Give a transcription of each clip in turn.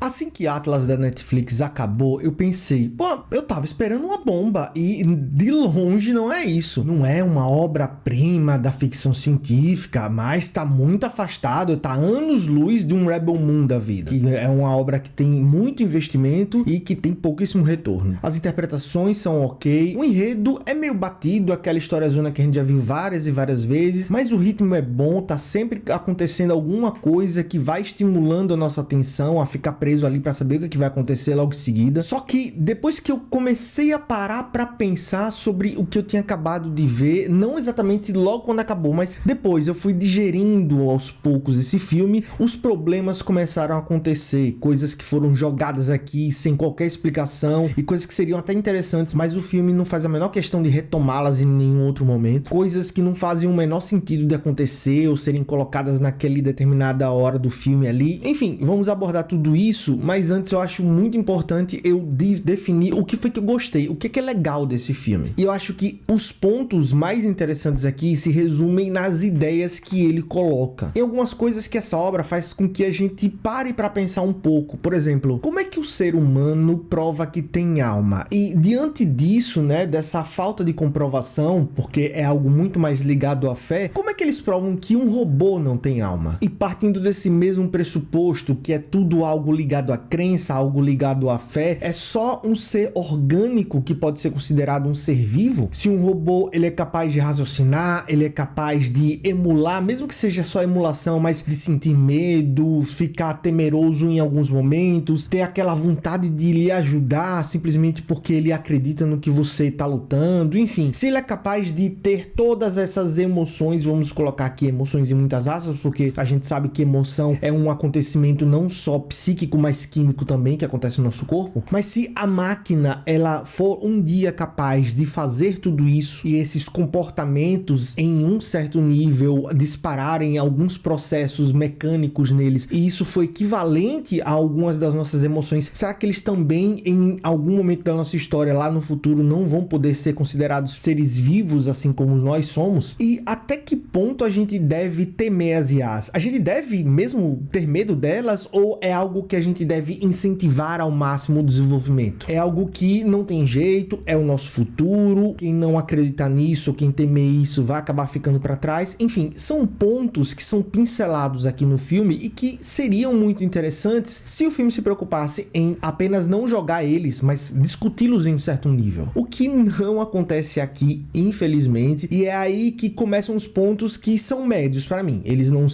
Assim que Atlas da Netflix acabou, eu pensei, pô, eu tava esperando uma bomba e de longe não é isso. Não é uma obra-prima da ficção científica, mas tá muito afastado, tá anos-luz de um Rebel Moon da vida. Que é uma obra que tem muito investimento e que tem pouquíssimo retorno. As interpretações são ok, o enredo é meio batido, aquela historiazona que a gente já viu várias e várias vezes, mas o ritmo é bom, tá sempre acontecendo alguma coisa que vai estimulando a nossa atenção a ficar preso ali pra saber o que vai acontecer logo em seguida. Só que depois que eu comecei a parar pra pensar sobre o que eu tinha acabado de ver, não exatamente logo quando acabou, mas depois eu fui digerindo aos poucos esse filme, os problemas começaram a acontecer, coisas que foram jogadas aqui sem qualquer explicação e coisas que seriam até interessantes, mas o filme não faz a menor questão de retomá-las em nenhum outro momento, coisas que não fazem o menor sentido de acontecer ou serem colocadas naquela determinada hora do filme ali. Enfim, vamos abordar tudo isso, mas antes eu acho muito importante eu definir o que foi que eu gostei, o que é legal desse filme. E eu acho que os pontos mais interessantes aqui se resumem nas ideias que ele coloca. Tem algumas coisas que essa obra faz com que a gente pare para pensar um pouco. Por exemplo, como é que o ser humano prova que tem alma? E diante disso, né, dessa falta de comprovação, porque é algo muito mais ligado à fé, como é que eles provam que um robô não tem alma? E partindo desse mesmo pressuposto, que é tudo algo ligado à crença, algo ligado à fé, é só um ser orgânico que pode ser considerado um ser vivo? Se um robô, ele é capaz de raciocinar, ele é capaz de emular, mesmo que seja só emulação, mas de sentir medo, ficar temeroso em alguns momentos, ter aquela vontade de lhe ajudar simplesmente porque ele acredita no que você tá lutando, enfim, se ele é capaz de ter todas essas emoções, vamos colocar aqui emoções em muitas aspas, porque a gente sabe que emoção é um acontecimento não só psíquico, mas químico também, que acontece no nosso corpo, mas se a máquina, ela for um dia capaz de fazer tudo isso e esses comportamentos em um certo nível dispararem alguns processos mecânicos neles, e isso foi equivalente a algumas das nossas emoções, será que eles também em algum momento da nossa história lá no futuro não vão poder ser considerados seres vivos assim como nós somos? E até que ponto a gente deve temer as IAs? A gente deve mesmo ter medo delas ou é algo que a gente deve incentivar ao máximo o desenvolvimento? É algo que não tem jeito, é o nosso futuro, quem não acreditar nisso, quem temer isso vai acabar ficando para trás. Enfim, são pontos que são pincelados aqui no filme e que seriam muito interessantes se o filme se preocupasse em apenas não jogar eles, mas discuti-los em um certo nível. O que não acontece aqui, infelizmente, e é aí que começam os pontos que são médios para mim. Eles não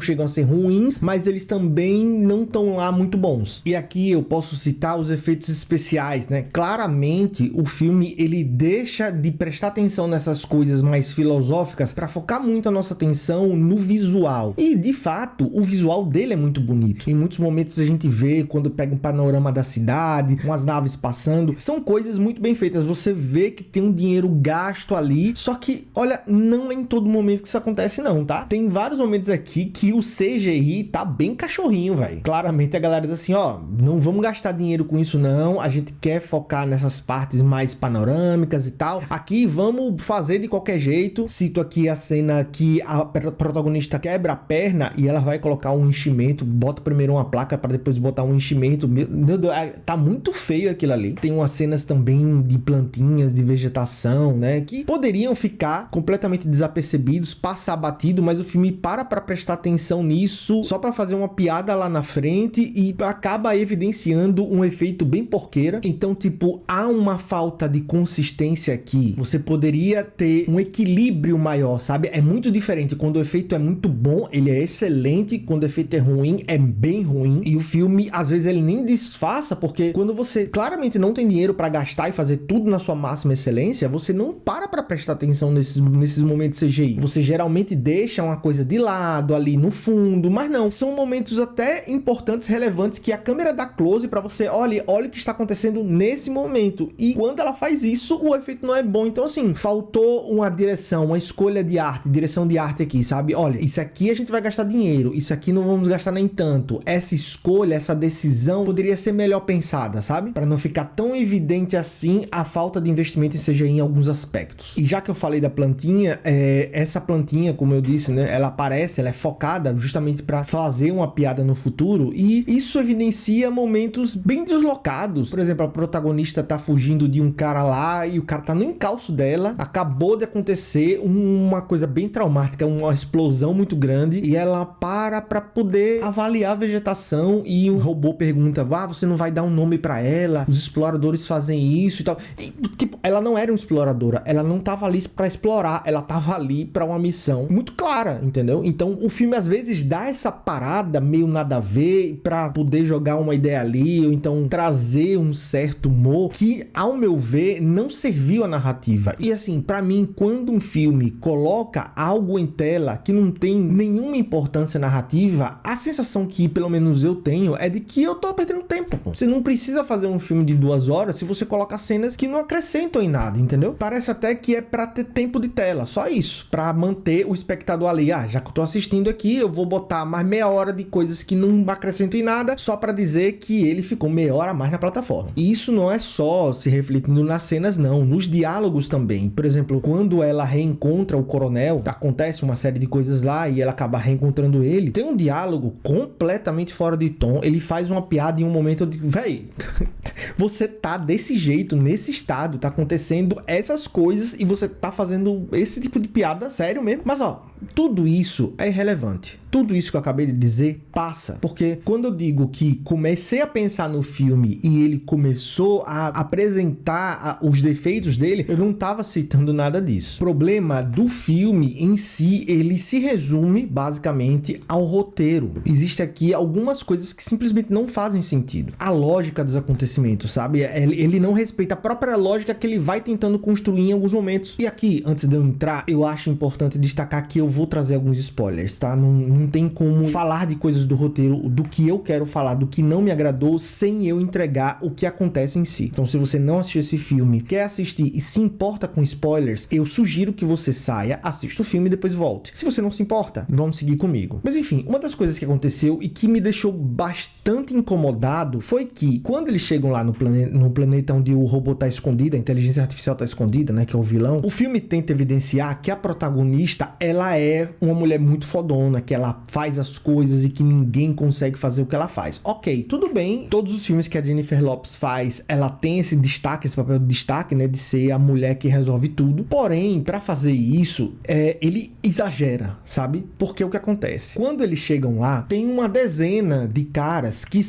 chegam a ser ruins, mas eles também não estão lá muito bons. E aqui eu posso citar os efeitos especiais, né? Claramente o filme ele deixa de prestar atenção nessas coisas mais filosóficas para focar muito a nossa atenção no visual. E de fato, o visual dele é muito bonito. Em muitos momentos a gente vê quando pega um panorama da cidade, umas naves passando, são coisas muito bem feitas. Você vê que tem um dinheiro gasto ali, só que, olha, não é em todo momento que isso acontece não, tá? Tem vários momentos aqui que o CGI tá bem cachorrinho, velho. Claramente a galera diz assim, ó, não vamos gastar dinheiro com isso não, a gente quer focar nessas partes mais panorâmicas e tal. Aqui vamos fazer de qualquer jeito. Cito aqui a cena que a protagonista quebra a perna e ela vai colocar um enchimento, bota primeiro uma placa para depois botar um enchimento. Meu Deus, tá muito feio aquilo ali. Tem umas cenas também de plantinhas, de vegetação, né, que poderiam ficar completamente desapercebidos, passar batido, mas o filme para prestar atenção nisso só para fazer uma piada lá na frente e acaba evidenciando um efeito bem porqueira. Então, tipo, há uma falta de consistência aqui. Você poderia ter um equilíbrio maior, sabe? É muito diferente. Quando o efeito é muito bom, ele é excelente. Quando o efeito é ruim, é bem ruim. E o filme, às vezes, ele nem disfarça, porque quando você claramente não tem dinheiro para gastar e fazer tudo na sua máxima excelência, você não para prestar atenção nesses momentos CGI. Você geralmente deixa uma coisa de lado ali no fundo, mas não. São momentos até importantes, relevantes, que a câmera dá close para você, olha o que está acontecendo nesse momento. E quando ela faz isso, o efeito não é bom. Então, assim, faltou uma direção, uma escolha de arte, direção de arte aqui, sabe? Olha, isso aqui a gente vai gastar dinheiro, isso aqui não vamos gastar nem tanto. Essa escolha, essa decisão poderia ser melhor pensada, sabe? Para não ficar tão evidente assim a falta de investimento em CGI em alguns aspectos. E já que eu falei da plantinha, essa plantinha, como eu disse, né, ela aparece, ela é focada justamente para fazer uma piada no futuro, e isso evidencia momentos bem deslocados. Por exemplo, a protagonista tá fugindo de um cara lá e o cara tá no encalço dela. Acabou de acontecer uma coisa bem traumática, uma explosão muito grande, e ela para poder avaliar a vegetação e o robô pergunta: você não vai dar um nome pra ela? Os exploradores fazem isso e tal. E, tipo, ela não era uma exploradora, ela não tava ali pra explorar, ela tava ali pra uma missão muito clara, entendeu? Então o filme às vezes dá essa parada meio nada a ver pra poder jogar uma ideia ali, ou então trazer um certo humor que, ao meu ver, não serviu à narrativa. E assim, pra mim, quando um filme coloca algo em tela que não tem nenhuma importância narrativa, a sensação que pelo menos eu tenho é de que eu tô perdendo tempo, pô. Você não precisa fazer um filme de 2 horas se você coloca cenas que não acrescentam em nada, entendeu? Parece até que é pra ter tempo de tela, só isso, pra manter o espectador ali. Já que eu tô assistindo aqui, eu vou botar mais meia hora de coisas que não acrescentam em nada, só pra dizer que ele ficou meia hora a mais na plataforma. E isso não é só se refletindo nas cenas, não, nos diálogos também. Por exemplo, quando ela reencontra o coronel, acontece uma série de coisas lá e ela acaba reencontrando ele, tem um diálogo completamente fora de tom. Ele faz uma piada em um momento, eu digo, véi, você tá desse jeito, nesse estado, tá acontecendo essas coisas e você tá fazendo esse tipo de piada, sério mesmo? Mas tudo isso é irrelevante. Tudo isso que eu acabei de dizer passa, porque quando eu digo que comecei a pensar no filme e ele começou a apresentar os defeitos dele, eu não estava citando nada disso. O problema do filme em si, ele se resume basicamente ao roteiro. Existem aqui algumas coisas que simplesmente não fazem sentido. A lógica dos acontecimentos, sabe? Ele não respeita a própria lógica que ele vai tentando construir em alguns momentos. E aqui, antes de eu entrar, eu acho importante destacar que eu vou trazer alguns spoilers, tá? Não tem como falar de coisas do roteiro, do que eu quero falar, do que não me agradou, sem eu entregar o que acontece em si. Então, se você não assistiu esse filme, quer assistir e se importa com spoilers, eu sugiro que você saia, assista o filme e depois volte. Se você não se importa, vamos seguir comigo. Mas enfim, uma das coisas que aconteceu e que me deixou bastante incomodado foi que, quando eles chegam lá no planeta onde o robô tá escondido, a inteligência artificial tá escondida, né, que é o vilão, o filme tenta evidenciar que a protagonista, ela é uma mulher muito fodona, que ela faz as coisas e que ninguém consegue fazer o que ela faz. Ok, tudo bem, todos os filmes que a Jennifer Lopez faz, ela tem esse destaque, esse papel de destaque, né, de ser a mulher que resolve tudo. Porém, pra fazer isso, ele exagera, sabe? Porque o que acontece? Quando eles chegam lá, tem uma dezena de caras que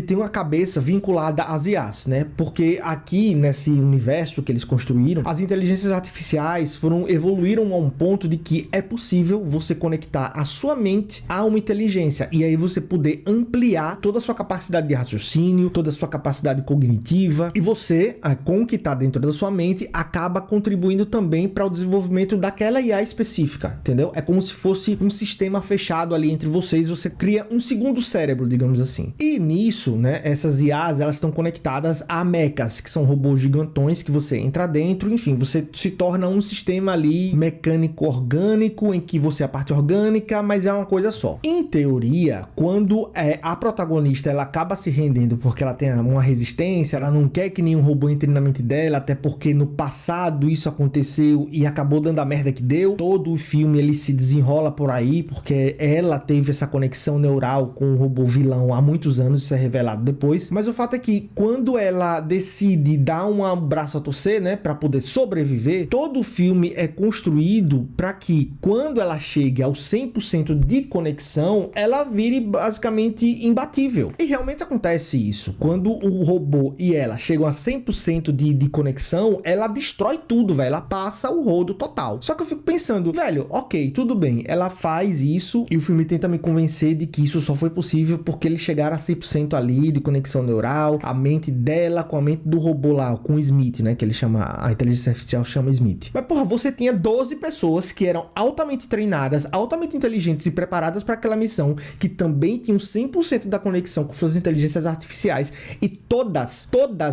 tem uma cabeça vinculada às IAs, né? Porque aqui, nesse universo que eles construíram, as inteligências artificiais evoluíram a um ponto de que é possível você conectar a sua mente a uma inteligência, e aí você poder ampliar toda a sua capacidade de raciocínio, toda a sua capacidade cognitiva, e você, com o que está dentro da sua mente, acaba contribuindo também para o desenvolvimento daquela IA específica, entendeu? É como se fosse um sistema fechado ali entre vocês, você cria um segundo cérebro, digamos assim. E nisso, né, essas IAs, elas estão conectadas a mechas, que são robôs gigantões que você entra dentro, enfim, você se torna um sistema ali mecânico orgânico, em que você é a parte orgânica, mas é uma coisa só. Em teoria, quando a protagonista ela acaba se rendendo porque ela tem uma resistência, ela não quer que nenhum robô entre na mente dela, até porque no passado isso aconteceu e acabou dando a merda que deu. Todo o filme ele se desenrola por aí porque ela teve essa conexão neural com o robô vilão há muitos anos, isso é revelado depois. Mas o fato é que quando ela decide dar um braço a torcer, né, para poder sobreviver, todo o filme é construído para que quando ela chegue ao 100% de conexão, ela vire basicamente imbatível. E realmente acontece isso. Quando o robô e ela chegam a 100% de conexão, ela destrói tudo, velho. Ela passa o rodo total. Só que eu fico pensando, velho, ok, tudo bem. Ela faz isso e o filme tenta me convencer de que isso só foi possível porque eles chegaram a 100% ali de conexão neural, a mente dela com a mente do robô lá, com o Smith, né? Que ele chama, a inteligência artificial chama Smith. Mas, porra, você tinha 12 pessoas que eram altamente treinadas, altamente inteligentes e preparadas para aquela missão, que também tinham 100% da conexão com suas inteligências artificiais, e todas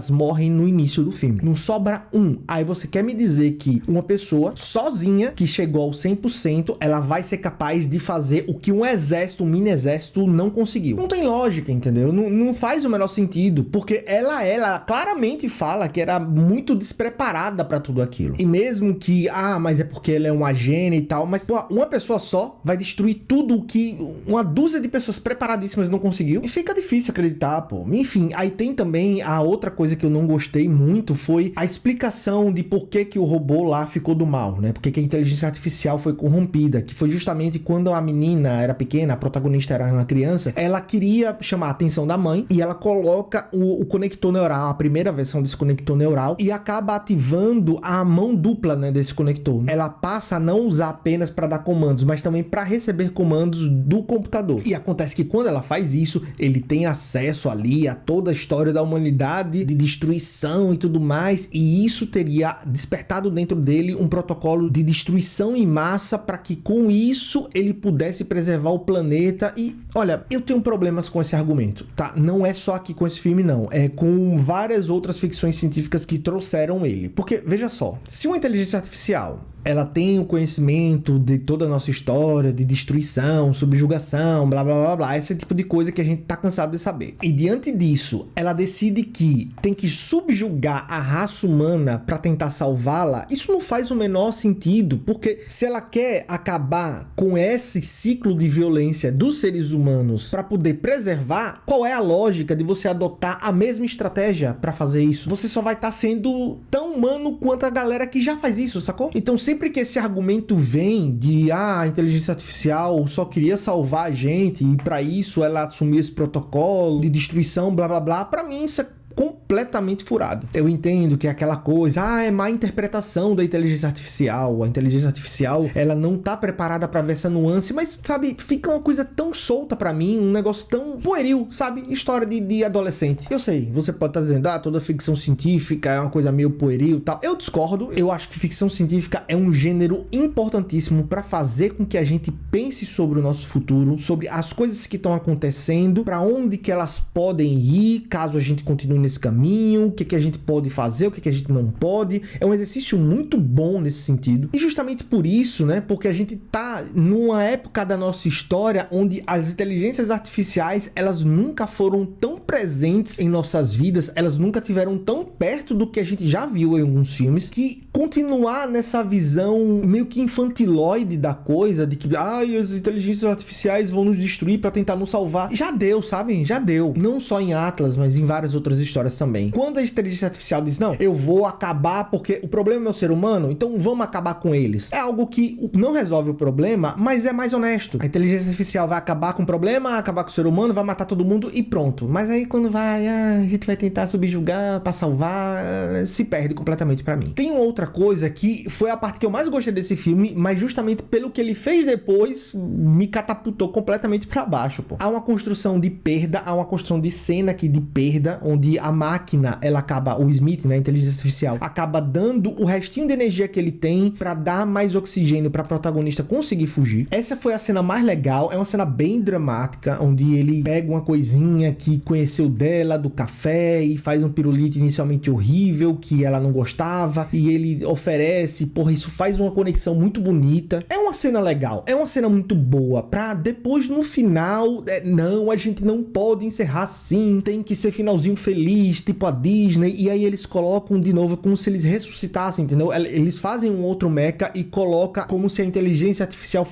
morrem no início do filme. Não sobra um. Aí você quer me dizer que uma pessoa sozinha, que chegou ao 100%, ela vai ser capaz de fazer o que um exército, um mini exército não conseguiu. Não tem lógica, entendeu? Não faz o menor sentido, porque ela claramente fala que era muito despreparada pra tudo aquilo. E mesmo que, mas é porque ela é uma gênia e tal, mas pô, uma pessoa só vai destruir tudo o que uma dúzia de pessoas preparadíssimas não conseguiu. E fica difícil acreditar, pô. Enfim, aí tem também a outra coisa que eu não gostei muito, foi a explicação de por que o robô lá ficou do mal, né? Porque que a inteligência artificial foi corrompida, que foi justamente quando a menina era pequena, a protagonista era uma criança, ela queria chamar a atenção da mãe e ela coloca o conector neural, a primeira versão desse conector neural, e acaba ativando a mão dupla, né, desse conector. Ela passa a não usar apenas para dar comandos, mas também para receber comandos do computador. E acontece que quando ela faz isso, ele tem acesso ali a toda a história da humanidade, de destruição e tudo mais, e isso teria despertado dentro dele um protocolo de destruição em massa para que com isso ele pudesse preservar o planeta. E olha, eu tenho problemas com esse argumento, tá? Não é só aqui com esse filme, não. É com várias outras ficções científicas que trouxeram ele. Porque, veja só, se uma inteligência artificial ela tem o conhecimento de toda a nossa história, de destruição, subjugação, blá blá blá blá, esse tipo de coisa que a gente tá cansado de saber. E diante disso, ela decide que tem que subjugar a raça humana para tentar salvá-la. Isso não faz o menor sentido, porque se ela quer acabar com esse ciclo de violência dos seres humanos para poder preservar, qual é a lógica de você adotar a mesma estratégia para fazer isso? Você só vai estar sendo tão humano quanto a galera que já faz isso, sacou? Então sempre que esse argumento vem de a inteligência artificial só queria salvar a gente e para isso ela assumiu esse protocolo de destruição, blá blá blá, para mim isso é completamente furado. Eu entendo que é aquela coisa, é má interpretação da inteligência artificial, a inteligência artificial, ela não tá preparada pra ver essa nuance, mas, sabe, fica uma coisa tão solta pra mim, um negócio tão pueril, sabe, história de adolescente. Eu sei, você pode estar dizendo, toda ficção científica é uma coisa meio pueril e tal. Eu discordo, eu acho que ficção científica é um gênero importantíssimo pra fazer com que a gente pense sobre o nosso futuro, sobre as coisas que estão acontecendo, pra onde que elas podem ir, caso a gente continue nesse caminho, o que a gente pode fazer, o que a gente não pode. É um exercício muito bom nesse sentido. E justamente por isso, né, porque a gente tá numa época da nossa história onde as inteligências artificiais, elas nunca foram tão presentes em nossas vidas, elas nunca tiveram tão perto do que a gente já viu em alguns filmes, que continuar nessa visão meio que infantiloide da coisa, de que as inteligências artificiais vão nos destruir para tentar nos salvar, já deu, sabe? Já deu. Não só em Atlas, mas em várias outras histórias também. Quando a inteligência artificial diz, não, eu vou acabar porque o problema é o ser humano, então vamos acabar com eles. É algo que não resolve o problema, mas é mais honesto. A inteligência artificial vai acabar com o problema, acabar com o ser humano, vai matar todo mundo e pronto. Mas aí quando a gente vai tentar subjugar pra salvar, se perde completamente pra mim. Tem outra coisa que foi a parte que eu mais gostei desse filme, mas justamente pelo que ele fez depois, me catapultou completamente pra baixo, pô. Há uma construção de perda, há uma construção de cena aqui de perda, onde a máquina, ela acaba, o Smith, né, a inteligência artificial, acaba dando o restinho de energia que ele tem pra dar mais oxigênio pra protagonista conseguir fugir. Essa foi a cena mais legal, é uma cena bem dramática, onde ele pega uma coisinha que conheceu dela, do café, e faz um pirulito inicialmente horrível, que ela não gostava, e ele oferece, porra, isso faz uma conexão muito bonita. É uma cena legal, é uma cena muito boa, pra depois no final, não, a gente não pode encerrar assim, tem que ser finalzinho feliz, tipo a Disney, e aí eles colocam de novo como se eles ressuscitassem, entendeu? Eles fazem um outro mecha e coloca como se a inteligência artificial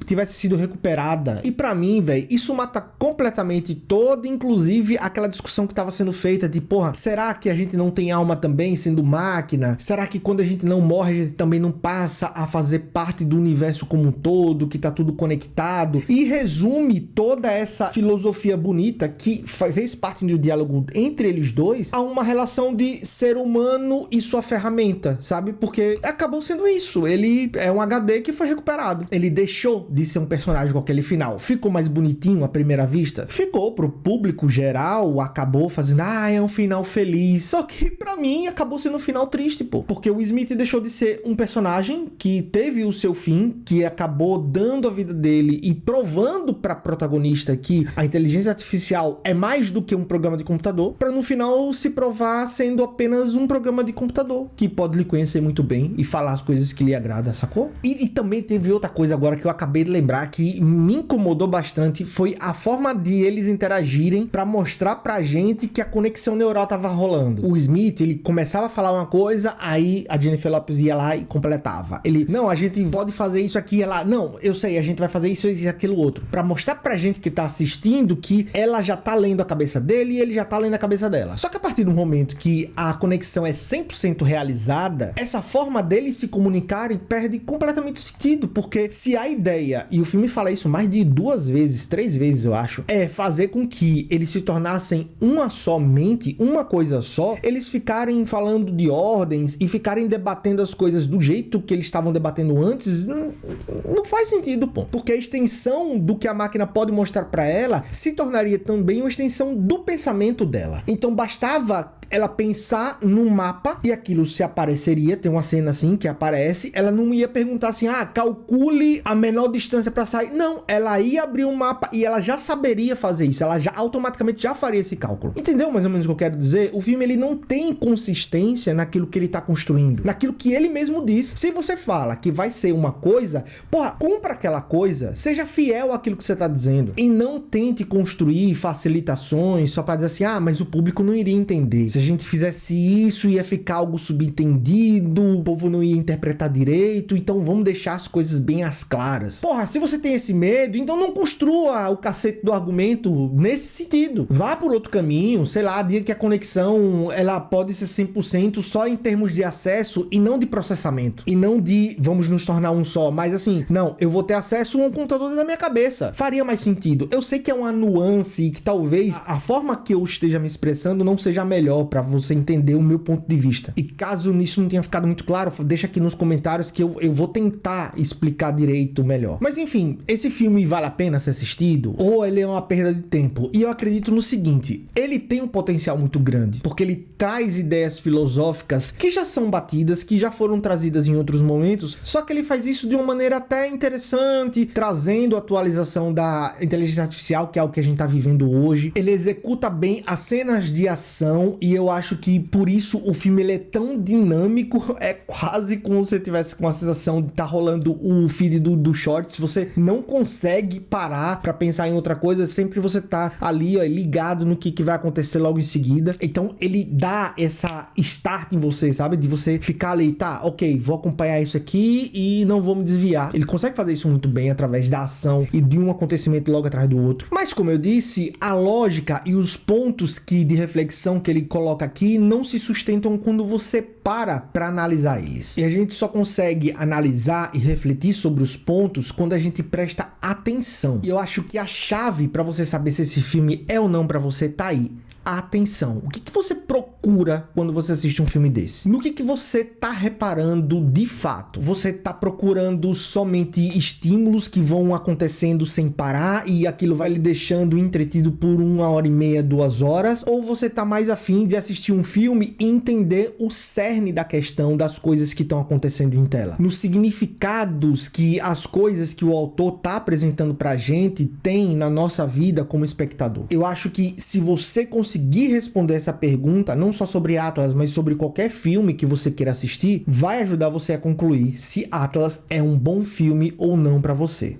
tivesse sido recuperada. E pra mim, velho, isso mata completamente toda, inclusive aquela discussão que tava sendo feita de, porra, será que a gente não tem alma também sendo máquina? Será que quando a gente não morre, a gente também não passa a fazer parte do universo como um todo, que tá tudo conectado? E resume toda essa filosofia bonita que fez parte do diálogo entre eles dois a uma relação de ser humano e sua ferramenta, sabe? Porque acabou sendo isso. Ele é um HD que foi recuperado. Ele deixou de ser um personagem com aquele final. Ficou mais bonitinho à primeira vista? Ficou. Pro público geral, acabou fazendo, é um final feliz. Só que pra mim acabou sendo um final triste, pô. Porque o o Smith deixou de ser um personagem que teve o seu fim, que acabou dando a vida dele e provando pra protagonista que a inteligência artificial é mais do que um programa de computador, pra no final se provar sendo apenas um programa de computador, que pode lhe conhecer muito bem e falar as coisas que lhe agrada, sacou? E também teve outra coisa agora que eu acabei de lembrar que me incomodou bastante, foi a forma de eles interagirem pra mostrar pra gente que a conexão neural tava rolando. O Smith, ele começava a falar uma coisa, aí a Jennifer Lopez ia lá e completava. Ele, não, a gente pode fazer isso aqui, ela, não, eu sei, a gente vai fazer isso e aquilo outro. Pra mostrar pra gente que tá assistindo que ela já tá lendo a cabeça dele e ele já tá lendo a cabeça dela. Só que a partir do momento que a conexão é 100% realizada, essa forma deles se comunicarem perde completamente o sentido, porque se a ideia, e o filme fala isso mais de 2 vezes, 3 vezes eu acho, é fazer com que eles se tornassem uma só mente, uma coisa só, eles ficarem falando de ordens e ficarem debatendo as coisas do jeito que eles estavam debatendo antes, não faz sentido, pô. Porque a extensão do que a máquina pode mostrar pra ela se tornaria também uma extensão do pensamento dela. Então bastava ela pensar num mapa e aquilo se apareceria, tem uma cena assim que aparece, ela não ia perguntar assim, calcule a menor distância para sair. Não, ela ia abrir um mapa e ela já saberia fazer isso, ela já automaticamente já faria esse cálculo. Entendeu mais ou menos o que eu quero dizer? O filme, ele não tem consistência naquilo que ele tá construindo, naquilo que ele mesmo diz. Se você fala que vai ser uma coisa, porra, compra aquela coisa, seja fiel àquilo que você tá dizendo e não tente construir facilitações só para dizer assim, mas o público não iria entender. Se a gente fizesse isso, ia ficar algo subentendido, o povo não ia interpretar direito, então vamos deixar as coisas bem às claras. Porra, se você tem esse medo, então não construa o cacete do argumento nesse sentido. Vá por outro caminho, sei lá, diga que a conexão, ela pode ser 100% só em termos de acesso e não de processamento. E não de vamos nos tornar um só, mas assim, não, eu vou ter acesso a um computador dentro da minha cabeça. Faria mais sentido. Eu sei que é uma nuance e que talvez a forma que eu esteja me expressando não seja a melhor para você entender o meu ponto de vista. E caso nisso não tenha ficado muito claro, deixa aqui nos comentários que eu vou tentar explicar direito melhor. Mas enfim, esse filme vale a pena ser assistido? Ou ele é uma perda de tempo? E eu acredito no seguinte, ele tem um potencial muito grande, porque ele traz ideias filosóficas que já são batidas, que já foram trazidas em outros momentos, só que ele faz isso de uma maneira até interessante, trazendo a atualização da inteligência artificial, que é o que a gente tá vivendo hoje. Ele executa bem as cenas de ação e eu acho que por isso o filme ele é tão dinâmico, é quase como se você tivesse com a sensação de estar rolando o feed do Shorts, você não consegue parar pra pensar em outra coisa, sempre você tá ali, ligado no que vai acontecer logo em seguida. Então ele dá essa start em você, sabe? De você ficar ali, tá, ok, vou acompanhar isso aqui e não vou me desviar. Ele consegue fazer isso muito bem através da ação e de um acontecimento logo atrás do outro. Mas como eu disse, a lógica e os pontos de reflexão que ele coloca aqui não se sustentam quando você para analisar eles. E a gente só consegue analisar e refletir sobre os pontos quando a gente presta atenção. E eu acho que a chave para você saber se esse filme é ou não para você tá aí. A atenção. O que você procura quando você assiste um filme desse? No que você tá reparando de fato? Você tá procurando somente estímulos que vão acontecendo sem parar e aquilo vai lhe deixando entretido por 1h30, 2 horas? Ou você tá mais afim de assistir um filme e entender o cerne da questão das coisas que estão acontecendo em tela? Nos significados que as coisas que o autor tá apresentando pra gente tem na nossa vida como espectador. Eu acho que se você conseguir responder essa pergunta, não só sobre Atlas, mas sobre qualquer filme que você queira assistir, vai ajudar você a concluir se Atlas é um bom filme ou não para você.